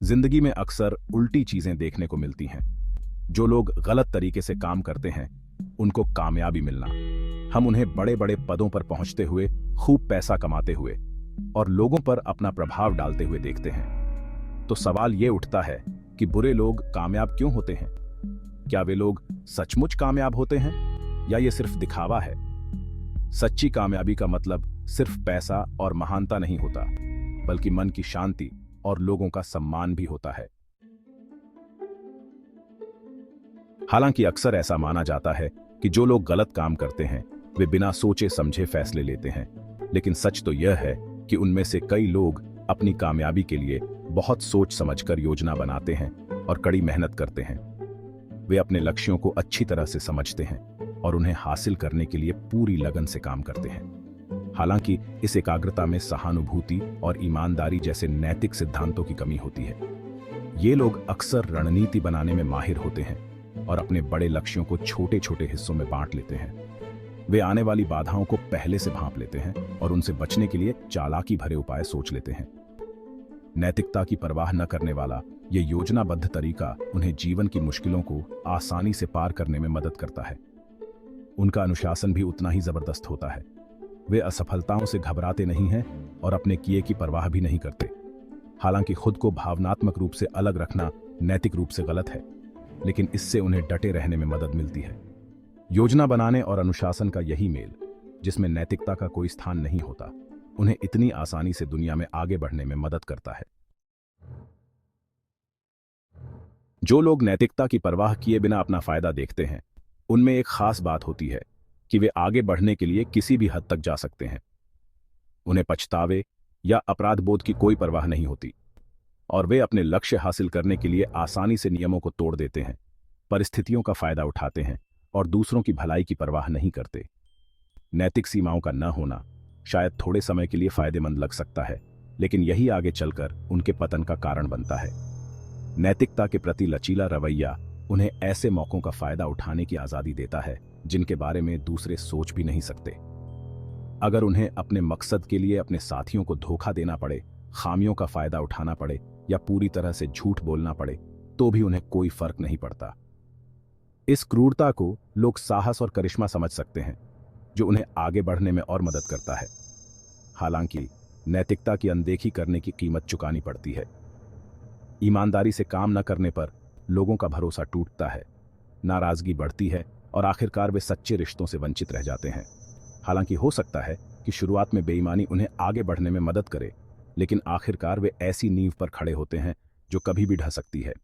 जिंदगी में अक्सर उल्टी चीजें देखने को मिलती हैं। जो लोग गलत तरीके से काम करते हैं उनको कामयाबी मिलना, हम उन्हें बड़े बड़े पदों पर पहुंचते हुए, खूब पैसा कमाते हुए और लोगों पर अपना प्रभाव डालते हुए देखते हैं। तो सवाल ये उठता है कि बुरे लोग कामयाब क्यों होते हैं? क्या वे लोग सचमुच कामयाब होते हैं या ये सिर्फ दिखावा है? सच्ची कामयाबी का मतलब सिर्फ पैसा और महानता नहीं होता, बल्कि मन की शांति और लोगों का सम्मान भी होता है। हालांकि अक्सर ऐसा माना जाता है कि जो लोग गलत काम करते हैं वे बिना सोचे समझे फैसले लेते हैं, लेकिन सच तो यह है कि उनमें से कई लोग अपनी कामयाबी के लिए बहुत सोच समझकर योजना बनाते हैं और कड़ी मेहनत करते हैं। वे अपने लक्ष्यों को अच्छी तरह से समझते हैं और उन्हें हासिल करने के लिए पूरी लगन से काम करते हैं। हालांकि इस एकाग्रता में सहानुभूति और ईमानदारी जैसे नैतिक सिद्धांतों की कमी होती है। ये लोग अक्सर रणनीति बनाने में माहिर होते हैं और अपने बड़े लक्ष्यों को छोटे छोटे हिस्सों में बांट लेते हैं। वे आने वाली बाधाओं को पहले से भांप लेते हैं और उनसे बचने के लिए चालाकी भरे उपाय सोच लेते हैं। नैतिकता की परवाह न करने वाला ये योजनाबद्ध तरीका उन्हें जीवन की मुश्किलों को आसानी से पार करने में मदद करता है। उनका अनुशासन भी उतना ही जबरदस्त होता है। वे असफलताओं से घबराते नहीं हैं और अपने किए की परवाह भी नहीं करते। हालांकि खुद को भावनात्मक रूप से अलग रखना नैतिक रूप से गलत है, लेकिन इससे उन्हें डटे रहने में मदद मिलती है। योजना बनाने और अनुशासन का यही मेल, जिसमें नैतिकता का कोई स्थान नहीं होता, उन्हें इतनी आसानी से दुनिया में आगे बढ़ने में मदद करता है। जो लोग नैतिकता की परवाह किए बिना अपना फायदा देखते हैं, उनमें एक खास बात होती है कि वे आगे बढ़ने के लिए किसी भी हद तक जा सकते हैं। उन्हें पछतावे या अपराध बोध की कोई परवाह नहीं होती और वे अपने लक्ष्य हासिल करने के लिए आसानी से नियमों को तोड़ देते हैं, परिस्थितियों का फायदा उठाते हैं और दूसरों की भलाई की परवाह नहीं करते। नैतिक सीमाओं का न होना शायद थोड़े समय के लिए फायदेमंद लग सकता है, लेकिन यही आगे चलकर उनके पतन का कारण बनता है। नैतिकता के प्रति लचीला रवैया उन्हें ऐसे मौकों का फायदा उठाने की आजादी देता है जिनके बारे में दूसरे सोच भी नहीं सकते। अगर उन्हें अपने मकसद के लिए अपने साथियों को धोखा देना पड़े, खामियों का फायदा उठाना पड़े या पूरी तरह से झूठ बोलना पड़े, तो भी उन्हें कोई फर्क नहीं पड़ता। इस क्रूरता को लोग साहस और करिश्मा समझ सकते हैं, जो उन्हें आगे बढ़ने में और मदद करता है। हालांकि नैतिकता की अनदेखी करने की कीमत चुकानी पड़ती है। ईमानदारी से काम न करने पर लोगों का भरोसा टूटता है, नाराजगी बढ़ती है और आखिरकार वे सच्चे रिश्तों से वंचित रह जाते हैं। हालांकि हो सकता है कि शुरुआत में बेईमानी उन्हें आगे बढ़ने में मदद करे, लेकिन आखिरकार वे ऐसी नींव पर खड़े होते हैं जो कभी भी ढह सकती है।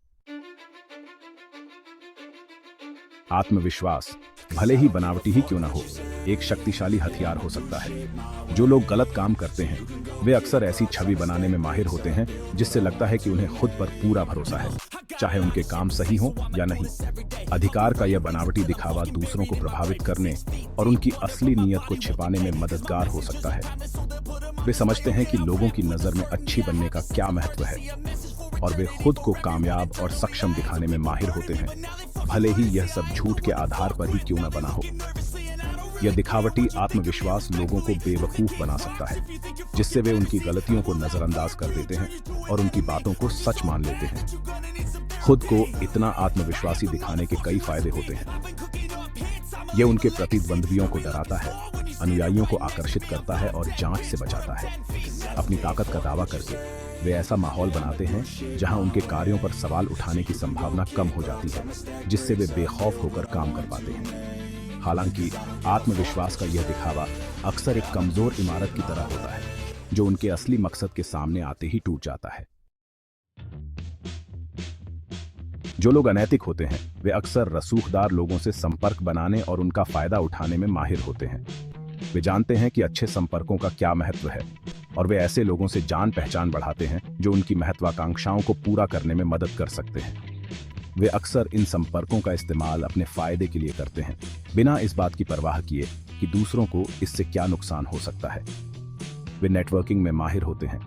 आत्मविश्वास, भले ही बनावटी ही क्यों न हो, एक शक्तिशाली हथियार हो सकता है। जो लोग गलत काम करते हैं वे अक्सर ऐसी छवि बनाने में माहिर होते हैं जिससे लगता है कि उन्हें खुद पर पूरा भरोसा है, चाहे उनके काम सही हो या नहीं। अधिकार का यह बनावटी दिखावा दूसरों को प्रभावित करने और उनकी असली नीयत को छिपाने में मददगार हो सकता है। वे समझते हैं कि लोगों की नजर में अच्छी बनने का क्या महत्व है और वे खुद को कामयाब और सक्षम दिखाने में माहिर होते हैं, भले ही यह सब झूठ के आधार पर ही क्यों न बना हो। यह दिखावटी आत्मविश्वास लोगों को बेवकूफ बना सकता है, जिससे वे उनकी गलतियों को नजरअंदाज कर देते हैं और उनकी बातों को सच मान लेते हैं। खुद को इतना आत्मविश्वासी दिखाने के कई फायदे होते हैं। यह उनके प्रतिद्वंद्वियों को डराता है, अनुयायियों को आकर्षित करता है और जांच से बचाता है। अपनी ताकत का दावा करके वे ऐसा माहौल बनाते हैं जहां उनके कार्यों पर सवाल उठाने की संभावना कम हो जाती है, जिससे वे बेखौफ होकर काम कर पाते हैं। हालांकि आत्मविश्वास का यह दिखावा अक्सर एक कमजोर इमारत की तरह होता है, जो उनके असली मकसद के सामने आते ही टूट जाता है। जो लोग अनैतिक होते हैं वे अक्सर रसूखदार लोगों से संपर्क बनाने और उनका फायदा उठाने में माहिर होते हैं। वे जानते हैं कि अच्छे संपर्कों का क्या महत्व है और वे ऐसे लोगों से जान पहचान बढ़ाते हैं जो उनकी महत्वाकांक्षाओं को पूरा करने में मदद कर सकते हैं। वे अक्सर इन संपर्कों का इस्तेमाल अपने फायदे के लिए करते हैं, बिना इस बात की परवाह किए कि दूसरों को इससे क्या नुकसान हो सकता है। वे नेटवर्किंग में माहिर होते हैं,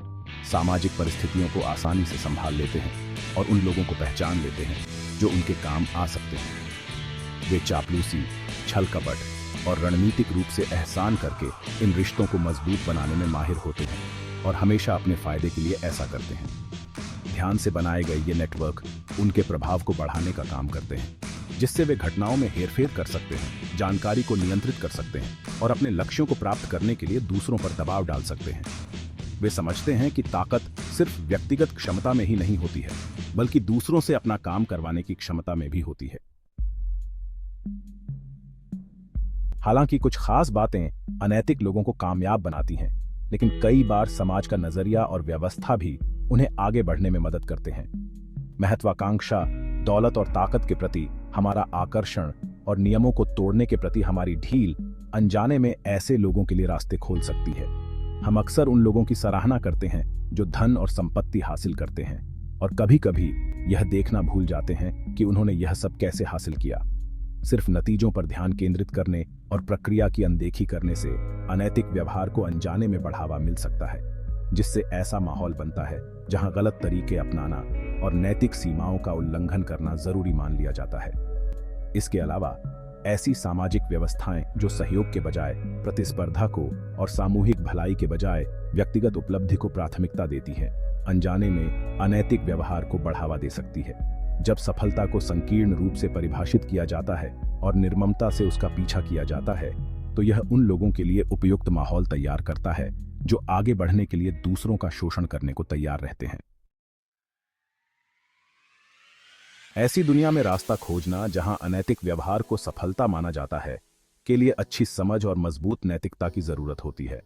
सामाजिक परिस्थितियों को आसानी से संभाल लेते हैं और उन लोगों को पहचान लेते हैं जो उनके काम आ सकते हैं। वे चापलूसी, छल कपट और रणनीतिक रूप से एहसान करके इन रिश्तों को मजबूत बनाने में माहिर होते हैं और हमेशा अपने फायदे के लिए ऐसा करते हैं। ध्यान से बनाए गए ये नेटवर्क उनके प्रभाव को बढ़ाने का काम करते हैं, जिससे वे घटनाओं में हेरफेर कर सकते हैं, जानकारी को नियंत्रित कर सकते हैं और अपने लक्ष्यों को प्राप्त करने के लिए दूसरों पर दबाव डाल सकते हैं। वे समझते हैं कि ताकत सिर्फ व्यक्तिगत क्षमता में ही नहीं होती है, बल्कि दूसरों से अपना काम करवाने की क्षमता में भी होती है। हालांकि कुछ खास बातें अनैतिक लोगों को कामयाब बनाती हैं, लेकिन कई बार समाज का नजरिया और व्यवस्था भी उन्हें आगे बढ़ने में मदद करते हैं। महत्वाकांक्षा, दौलत और ताकत के प्रति हमारा आकर्षण और नियमों को तोड़ने के प्रति हमारी ढील अनजाने में ऐसे लोगों के लिए रास्ते खोल सकती है। हम अक्सर उन लोगों की सराहना करते हैं जो धन और संपत्ति हासिल करते हैं, और कभी-कभी यह देखना भूल जाते हैं कि उन्होंने यह सब कैसे हासिल किया। सिर्फ नतीजों पर ध्यान केंद्रित करने और प्रक्रिया की अनदेखी करने से अनैतिक व्यवहार को अनजाने में बढ़ावा मिल सकता है, जिससे ऐसा माहौल बनता है जहां गलत तरीके अपनाना और नैतिक सीमाओं का उल्लंघन करना जरूरी मान लिया जाता है। इसके अलावा ऐसी सामाजिक व्यवस्थाएं जो सहयोग के बजाय प्रतिस्पर्धा को और सामूहिक भलाई के बजाय व्यक्तिगत उपलब्धि को प्राथमिकता देती है, अनजाने में अनैतिक व्यवहार को बढ़ावा दे सकती है। जब सफलता को संकीर्ण रूप से परिभाषित किया जाता है और निर्ममता से उसका पीछा किया जाता है, तो यह उन लोगों के लिए उपयुक्त माहौल तैयार करता है जो आगे बढ़ने के लिए दूसरों का शोषण करने को तैयार रहते हैं। ऐसी दुनिया में रास्ता खोजना जहां अनैतिक व्यवहार को सफलता माना जाता है, के लिए अच्छी समझ और मजबूत नैतिकता की जरूरत होती है।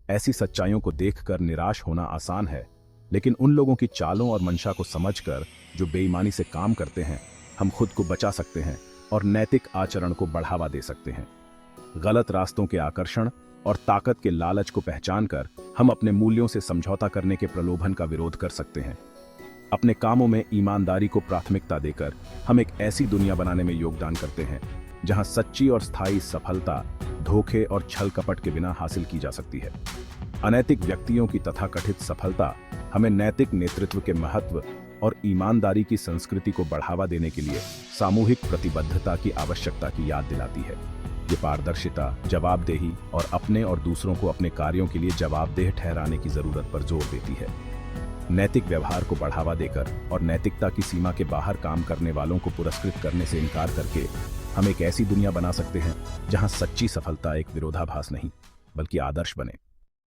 ऐसी सच्चाइयों को देखकर निराश होना आसान है, लेकिन उन लोगों की चालों और मंशा को समझकर जो बेईमानी से काम करते हैं, हम खुद को बचा सकते हैं और नैतिक आचरण को बढ़ावा दे सकते हैं। गलत रास्तों के आकर्षण और ताकत के लालच को पहचानकर हम अपने मूल्यों से समझौता करने के प्रलोभन का विरोध कर सकते हैं। अपने कामों में ईमानदारी को प्राथमिकता देकर हम एक ऐसी दुनिया बनाने में योगदान करते हैं जहां सच्ची और स्थायी सफलता धोखे और छल कपट के बिना हासिल की जा सकती है। अनैतिक व्यक्तियों की तथाकथित सफलता हमें नैतिक नेतृत्व के महत्व और ईमानदारी की संस्कृति को बढ़ावा देने के लिए सामूहिक प्रतिबद्धता की आवश्यकता की याद दिलाती है। ये पारदर्शिता, जवाबदेही और अपने और दूसरों को अपने कार्यों के लिए जवाबदेह ठहराने की जरूरत पर जोर देती है। नैतिक व्यवहार को बढ़ावा देकर और नैतिकता की सीमा के बाहर काम करने वालों को पुरस्कृत करने से इनकार करके हम एक ऐसी दुनिया बना सकते हैं जहां सच्ची सफलता एक विरोधाभास नहीं, बल्कि आदर्श बने।